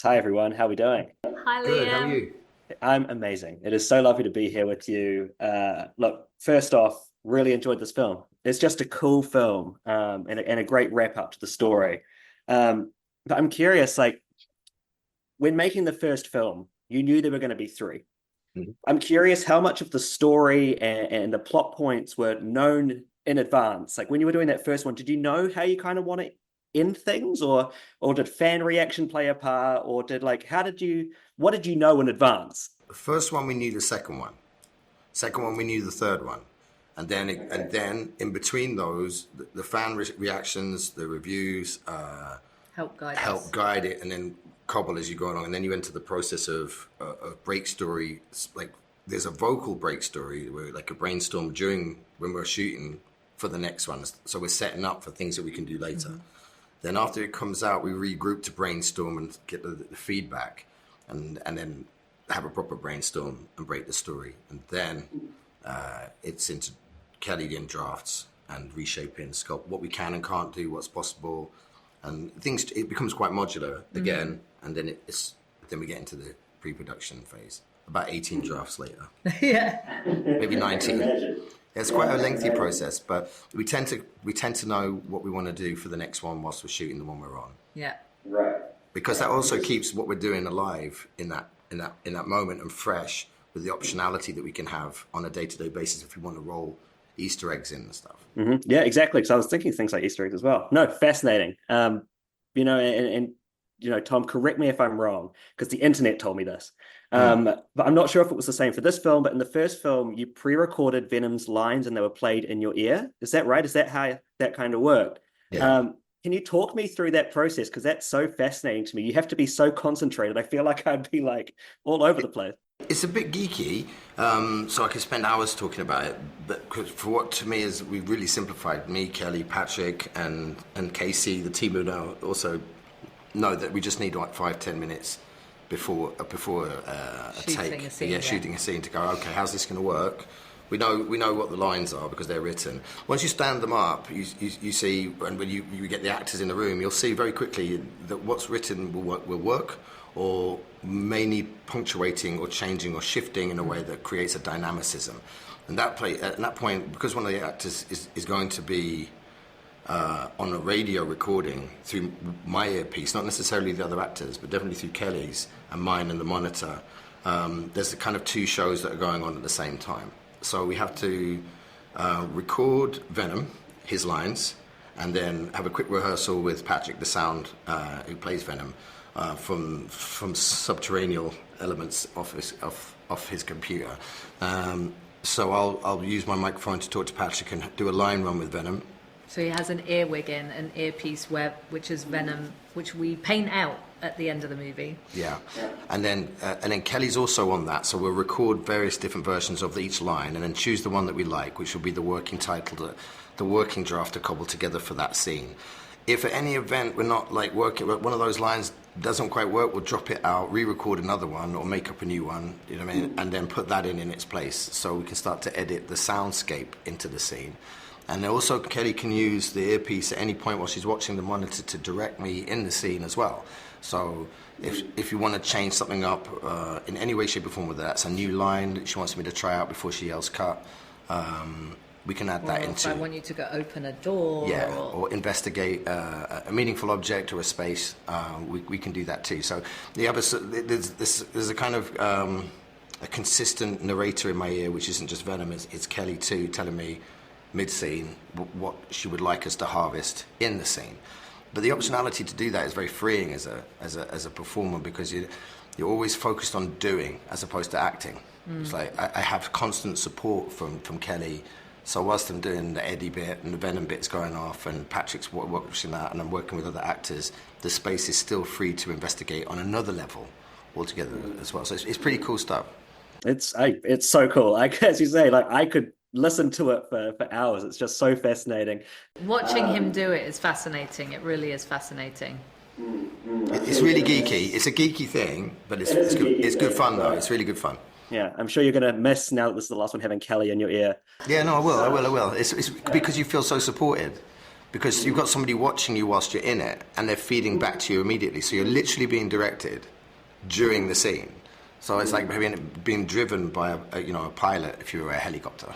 Hi everyone, how are we doing? Hi, Good. How are Liam. you? I'm amazing. It is so lovely to be here with you. Look, first off, really enjoyed this film. It's just a cool film, and a great wrap up to the story. But I'm curious, like when making the first film, you knew there were going to be three. Mhm. I'm curious how much of the story and the plot points were known in advance. Like when you were doing that first one, did you know how you kind of want to end things, or did fan reaction play a part, or did like how did you what did you know in advance? The first one we knew the second one. Second one we knew the third one, and then in between those, the reactions, the reviews Help guide help us. guide it, and then cobble as you go along, and then you enter the process of break story. Like there's a vocal break story where like a brainstorm during when we're shooting for the next one. So we're setting up for things that we can do later. Then after it comes out, we regroup to brainstorm and get the feedback, and then have a proper brainstorm and break the story. And then it's into Kelly in drafts and reshaping, sculpt what we can and can't do, what's possible, and things. It becomes quite modular again, and then then we get into the pre-production phase. About 18 drafts later, Yeah. maybe I can 19. imagine. It's quite a lengthy process, but we tend to know what we want to do for the next one whilst we're shooting the one we're on, Yeah. Right. because that also keeps what we're doing alive in that moment and fresh with the optionality that we can have on a day-to-day basis if we want to roll Easter eggs in and stuff. Yeah, exactly. Because I was thinking things like Easter eggs as well. No, fascinating. Tom, correct me if I'm wrong, because the internet told me this. Mm. But I'm not sure if it was the same for this film. But in the first film, you pre-recorded Venom's lines and they were played in your ear. Is that right? Is that how that kind of worked? Yeah. Can you talk me through that process? Because that's so fascinating to me. You have to be so concentrated. I feel like I'd be like all over the place. It's a bit geeky, so I could spend hours talking about it. But 'cause for what to me is, we've really simplified. Me, Kelly, Patrick, and Casey, the team who now also know that we just need like 5-10 minutes before a Shooting take. a scene, Yeah, yeah. shooting a scene to go. Okay, how's this going to work? We know what the lines are because they're written. Once you stand them up, you see, and when you get the actors in the room, you'll see very quickly that what's written will work, or may need punctuating or changing or shifting in a way that creates a dynamicism. And at that point, because one of the actors is going to be on a radio recording through my earpiece, not necessarily the other actors, but definitely through Kelly's and mine and the monitor. There's the kind of two shows that are going on at the same time. So we have to record Venom, his lines, and then have a quick rehearsal with Patrick, the sound who plays Venom, from subterranean elements of his computer. So I'll use my microphone to talk to Patrick and do a line run with Venom. So he has an earwig in, an earpiece which is Venom, which we paint out at the end of the movie. Yeah, and then Kelly's also on that, so we'll record various different versions of each line, and then choose the one that we like, which will be the working title, the working draft to cobble together for that scene. If at any event we're not like working, one of those lines doesn't quite work, we'll drop it out, re-record another one, or make up a new one. You know what I mean? And then put that in its place, so we can start to edit the soundscape into the scene. And also, Kelly can use the earpiece at any point while she's watching the monitor to direct me in the scene as well. So if you want to change something up in any way, shape, or form with that, it's a new line that she wants me to try out before she yells cut, we can add that Or if into... I want you to go open a door. Yeah, or investigate a meaningful object or a space, we can do that too. So there's a kind of a consistent narrator in my ear, which isn't just Venom, it's Kelly too, telling me mid-scene what she would like us to harvest in the scene. But the optionality to do that is very freeing as a performer, because you're always focused on doing as opposed to acting. It's like I have constant support from Kelly. So whilst I'm doing the Eddie bit and the Venom bit's going off and Patrick's watching that and I'm working with other actors, the space is still free to investigate on another level altogether as well. So it's pretty cool stuff. It's so cool. Like as you say, like I could listen to it for hours. It's just so fascinating. Watching him do it is fascinating. It really is fascinating. It's really geeky. It's a geeky thing, but it's good. It's good fun though. It's really good fun. Yeah, I'm sure you're gonna miss now that this is the last one having Kelly in your ear. Yeah, no, I will. It's because you feel so supported. because you've got somebody watching you whilst you're in it, and they're feeding back to you immediately. So you're literally being directed during the scene. So it's like being driven by a pilot if you were a helicopter,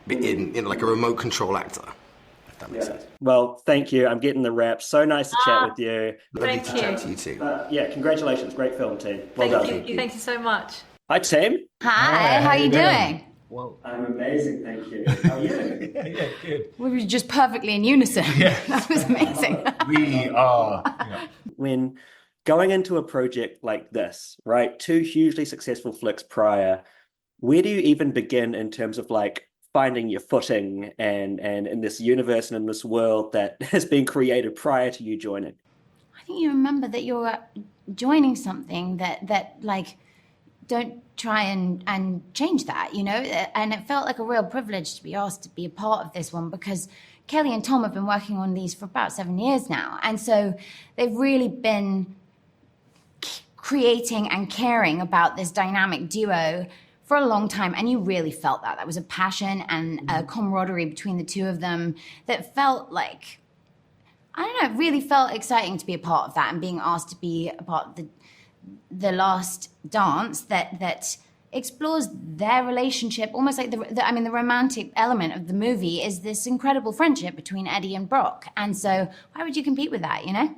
in like a remote control actor. If that makes sense. Well, thank you. I'm getting the wrap. So nice to chat with you. Lovely to chat to you too. Yeah, congratulations. Great film, team. Well done. Thank you. Thank you so much. Hi, team. Hi, how are you doing? Whoa. I'm amazing, thank you. How are you? Yeah, good. We were just perfectly in unison. Yeah. That was amazing. We are. Yeah. When going into a project like this, right, 2 hugely successful flicks prior, where do you even begin in terms of like finding your footing and in this universe and in this world that has been created prior to you joining? I think you remember that you're joining something that like, don't try and change that, you know? And it felt like a real privilege to be asked to be a part of this one, because Kelly and Tom have been working on these for about 7 years now. And so they've really been creating and caring about this dynamic duo for a long time. And you really felt that. That was a passion and a camaraderie between the two of them that felt like, I don't know, it really felt exciting to be a part of that, and being asked to be a part of the last dance that explores their relationship, almost like the romantic element of the movie is this incredible friendship between Eddie and Brock. And so why would you compete with that, you know?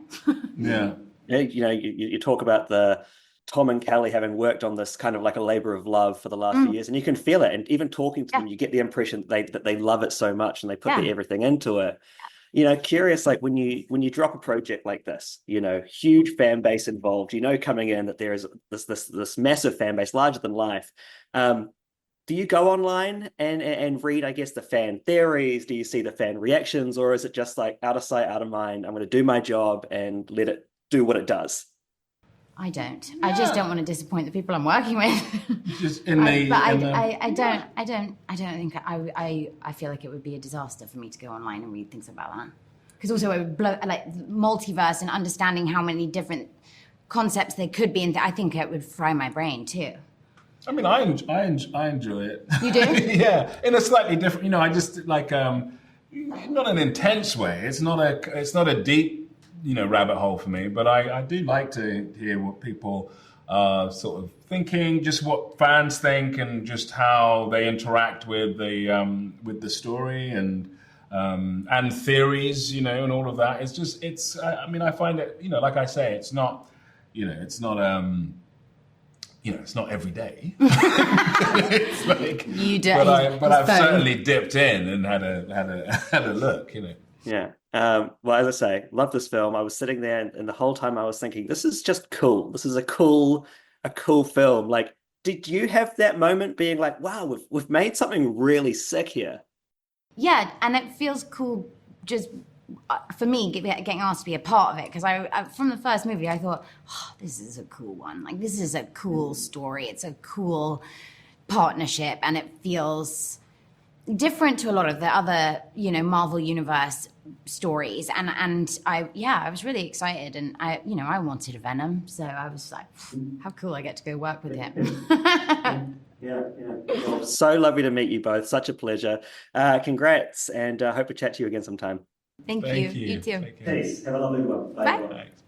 Yeah. You know, you talk about the Tom and Kelly having worked on this kind of like a labor of love for the last few years, and you can feel it. And even talking to them, you get the impression that they love it so much and they put everything into it. You know, curious, like when you drop a project like this, you know, huge fan base involved, you know, coming in that there is this massive fan base, larger than life. Do you go online and read, I guess, the fan theories? Do you see the fan reactions, or is it just like out of sight, out of mind? I'm going to do my job and let it do what it does. I don't. Yeah. I just don't want to disappoint the people I'm working with. Just I don't think I feel like it would be a disaster for me to go online and read things about that. Because also it would blow, like multiverse and understanding how many different concepts there could be, and I think it would fry my brain too. I mean, I enjoy it. You do? Yeah, in a slightly different. You know, I just like not an intense way. It's not a deep, you know, rabbit hole for me, but I do like to hear what people are sort of thinking, just what fans think, and just how they interact with the story and theories, you know, and all of that. I mean, I find it, you know, like I say, it's not every day. It's like, you do, but I've certainly dipped in and had a look, you know. Yeah. Well, as I say, love this film. I was sitting there and the whole time I was thinking, this is just cool. This is a cool film. Like, did you have that moment being like, wow, we've made something really sick here? Yeah, and it feels cool just for me getting asked to be a part of it, because I from the first movie I thought, oh, this is a cool one. Like, this is a cool story. It's a cool partnership, and it feels different to a lot of the other, you know, Marvel Universe stories, and I was really excited, and I wanted a Venom, so I was like, how cool, I get to go work with him. Yeah. Well, so lovely to meet you both. Such a pleasure. Congrats, and hope to chat to you again sometime. Thank you. You too. Peace. Have a lovely one. Bye. Thanks.